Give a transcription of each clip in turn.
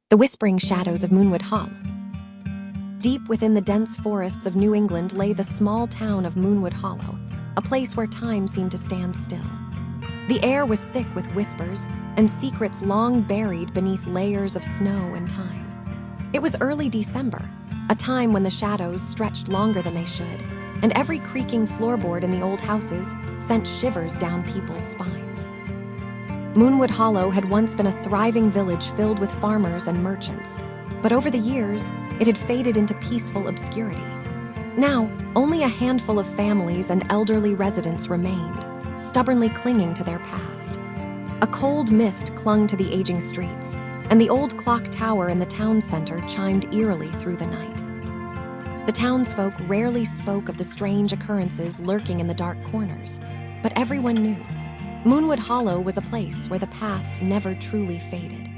The whispering shadows of Moonwood Hollow. Deep within the dense forests of New England lay the small town of Moonwood Hollow, a place where time seemed to stand still. The air was thick with whispers and secrets long buried beneath layers of snow and time. It was early December, a time when the shadows stretched longer than they should, and every creaking floorboard in the old houses sent shivers down people's spines. Moonwood Hollow had once been a thriving village filled with farmers and merchants, but over the years, it had faded into peaceful obscurity. Now, only a handful of families and elderly residents remained, stubbornly clinging to their past. A cold mist clung to the aging streets, and the old clock tower in the town center chimed eerily through the night. The townsfolk rarely spoke of the strange occurrences lurking in the dark corners, but everyone knew Moonwood Hollow was a place where the past never truly faded.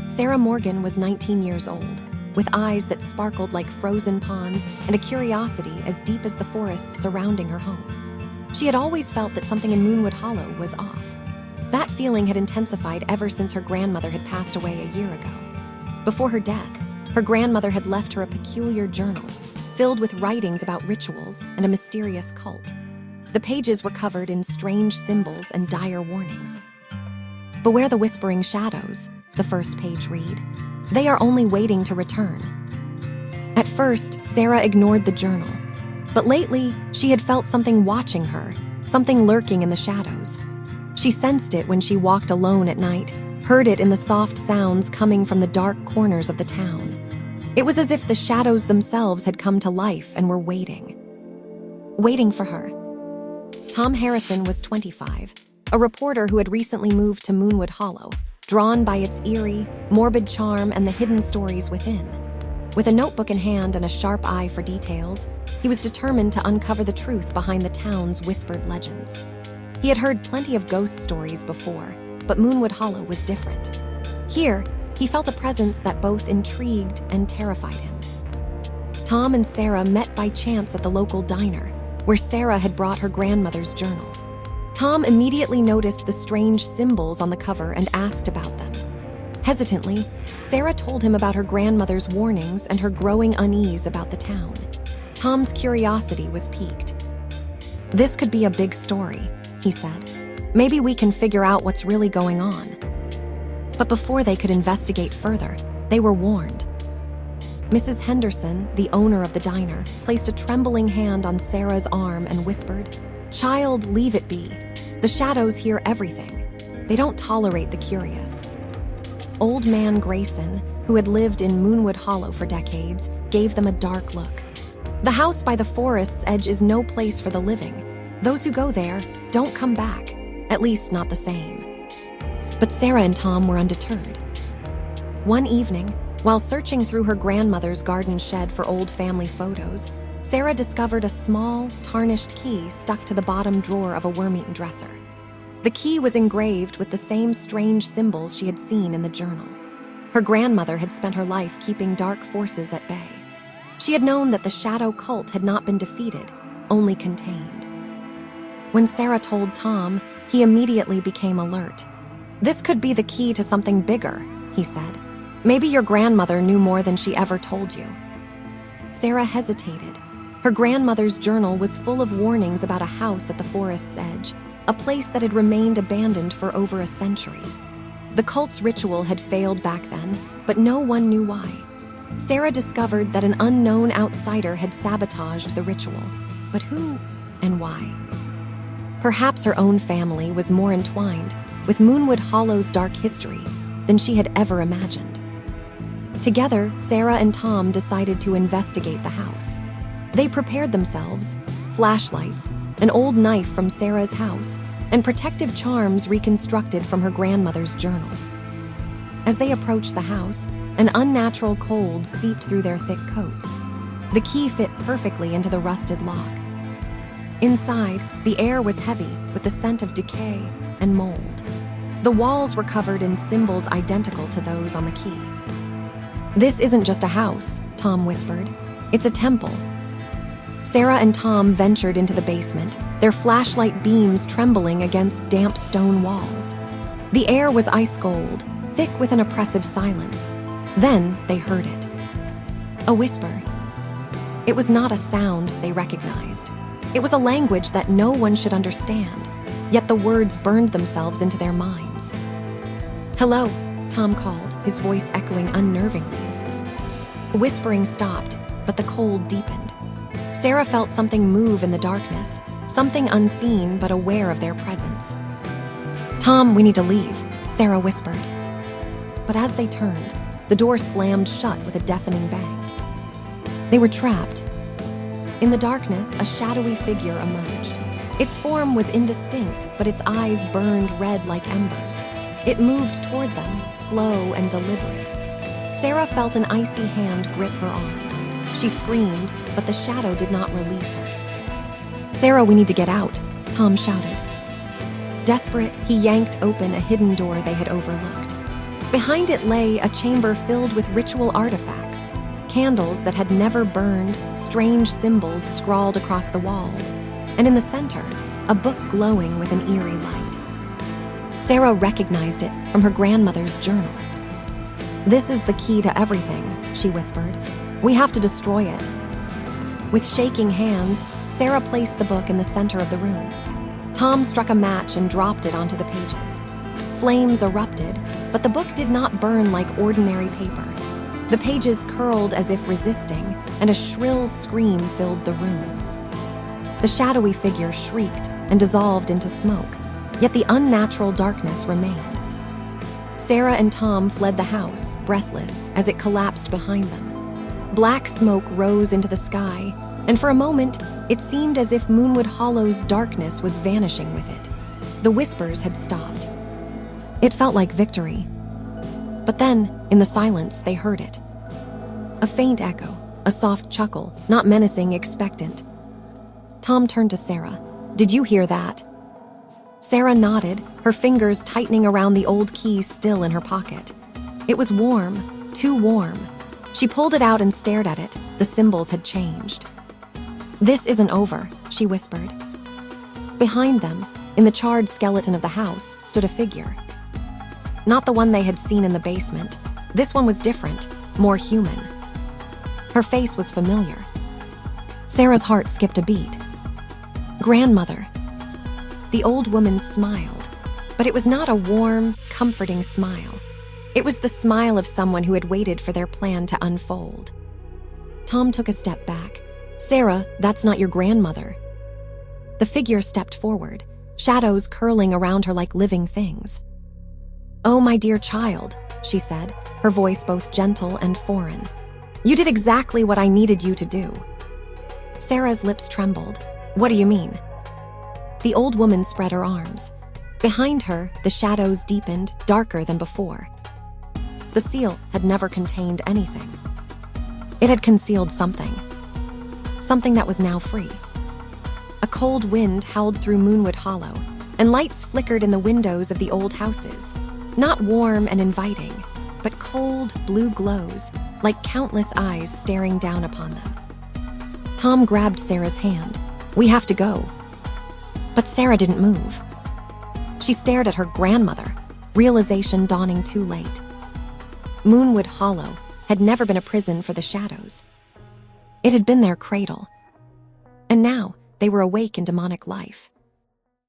Sarah Morgan was 19 years old, with eyes that sparkled like frozen ponds and a curiosity as deep as the forests surrounding her home. She had always felt that something in Moonwood Hollow was off. That feeling had intensified ever since her grandmother had passed away a year ago. Before her death, her grandmother had left her a peculiar journal, filled with writings about rituals and a mysterious cult. The pages were covered in strange symbols and dire warnings. "Beware the whispering shadows," the first page read. "They are only waiting to return." At first, Sarah ignored the journal, but lately she had felt something watching her, something lurking in the shadows. She sensed it when she walked alone at night, heard it in the soft sounds coming from the dark corners of the town. It was as if the shadows themselves had come to life and were waiting for her. Tom Harrison was 25, a reporter who had recently moved to Moonwood Hollow, drawn by its eerie, morbid charm and the hidden stories within. With a notebook in hand and a sharp eye for details, he was determined to uncover the truth behind the town's whispered legends. He had heard plenty of ghost stories before, but Moonwood Hollow was different. Here, he felt a presence that both intrigued and terrified him. Tom and Sarah met by chance at the local diner, where Sarah had brought her grandmother's journal. Tom immediately noticed the strange symbols on the cover and asked about them. Hesitantly, Sarah told him about her grandmother's warnings and her growing unease about the town. Tom's curiosity was piqued. "This could be a big story," he said. "Maybe we can figure out what's really going on." But before they could investigate further, they were warned. Mrs. Henderson, the owner of the diner, placed a trembling hand on Sarah's arm and whispered, "Child, leave it be. The shadows hear everything. They don't tolerate the curious." Old man Grayson, who had lived in Moonwood Hollow for decades, gave them a dark look. "The house by the forest's edge is no place for the living. Those who go there don't come back, at least not the same." But Sarah and Tom were undeterred. One evening, while searching through her grandmother's garden shed for old family photos, Sarah discovered a small, tarnished key stuck to the bottom drawer of a worm-eaten dresser. The key was engraved with the same strange symbols she had seen in the journal. Her grandmother had spent her life keeping dark forces at bay. She had known that the shadow cult had not been defeated, only contained. When Sarah told Tom, he immediately became alert. "This could be the key to something bigger," he said. "Maybe your grandmother knew more than she ever told you." Sarah hesitated. Her grandmother's journal was full of warnings about a house at the forest's edge, a place that had remained abandoned for over a century. The cult's ritual had failed back then, but no one knew why. Sarah discovered that an unknown outsider had sabotaged the ritual, but who and why? Perhaps her own family was more entwined with Moonwood Hollow's dark history than she had ever imagined. Together, Sarah and Tom decided to investigate the house. They prepared themselves, flashlights, an old knife from Sarah's house, and protective charms reconstructed from her grandmother's journal. As they approached the house, an unnatural cold seeped through their thick coats. The key fit perfectly into the rusted lock. Inside, the air was heavy with the scent of decay and mold. The walls were covered in symbols identical to those on the key. "This isn't just a house," Tom whispered. "It's a temple." Sarah and Tom ventured into the basement, their flashlight beams trembling against damp stone walls. The air was ice cold, thick with an oppressive silence. Then they heard it. A whisper. It was not a sound they recognized. It was a language that no one should understand, yet the words burned themselves into their minds. "Hello," Tom called, his voice echoing unnervingly. The whispering stopped, but the cold deepened. Sarah felt something move in the darkness, something unseen but aware of their presence. "Tom, we need to leave," Sarah whispered. But as they turned, the door slammed shut with a deafening bang. They were trapped. In the darkness, a shadowy figure emerged. Its form was indistinct, but its eyes burned red like embers. It moved toward them, slow and deliberate. Sarah felt an icy hand grip her arm. She screamed, but the shadow did not release her. "Sarah, we need to get out," Tom shouted. Desperate, he yanked open a hidden door they had overlooked. Behind it lay a chamber filled with ritual artifacts, candles that had never burned, strange symbols scrawled across the walls, and in the center, a book glowing with an eerie light. Sarah recognized it from her grandmother's journal. "This is the key to everything," she whispered. "We have to destroy it." With shaking hands, Sarah placed the book in the center of the room. Tom struck a match and dropped it onto the pages. Flames erupted, but the book did not burn like ordinary paper. The pages curled as if resisting, and a shrill scream filled the room. The shadowy figure shrieked and dissolved into smoke, yet the unnatural darkness remained. Sarah and Tom fled the house, breathless, as it collapsed behind them. Black smoke rose into the sky, and for a moment, it seemed as if Moonwood Hollow's darkness was vanishing with it. The whispers had stopped. It felt like victory. But then, in the silence, they heard it. A faint echo, a soft chuckle, not menacing, expectant. Tom turned to Sarah. "Did you hear that?" Sarah nodded, her fingers tightening around the old key still in her pocket. It was warm, too warm. She pulled it out and stared at it. The symbols had changed. "This isn't over," she whispered. Behind them, in the charred skeleton of the house, stood a figure. Not the one they had seen in the basement. This one was different, more human. Her face was familiar. Sarah's heart skipped a beat. "Grandmother." The old woman smiled, but it was not a warm, comforting smile. It was the smile of someone who had waited for their plan to unfold. Tom took a step back. "Sarah, that's not your grandmother." The figure stepped forward, shadows curling around her like living things. "Oh, my dear child," she said, her voice both gentle and foreign. "You did exactly what I needed you to do." Sarah's lips trembled. "What do you mean?" The old woman spread her arms. Behind her, the shadows deepened, darker than before. The seal had never contained anything. It had concealed something. Something that was now free. A cold wind howled through Moonwood Hollow, and lights flickered in the windows of the old houses. Not warm and inviting, but cold, blue glows, like countless eyes staring down upon them. Tom grabbed Sarah's hand. "We have to go." But Sarah didn't move. She stared at her grandmother, realization dawning too late. Moonwood Hollow had never been a prison for the shadows. It had been their cradle. And now they were awake in demonic life.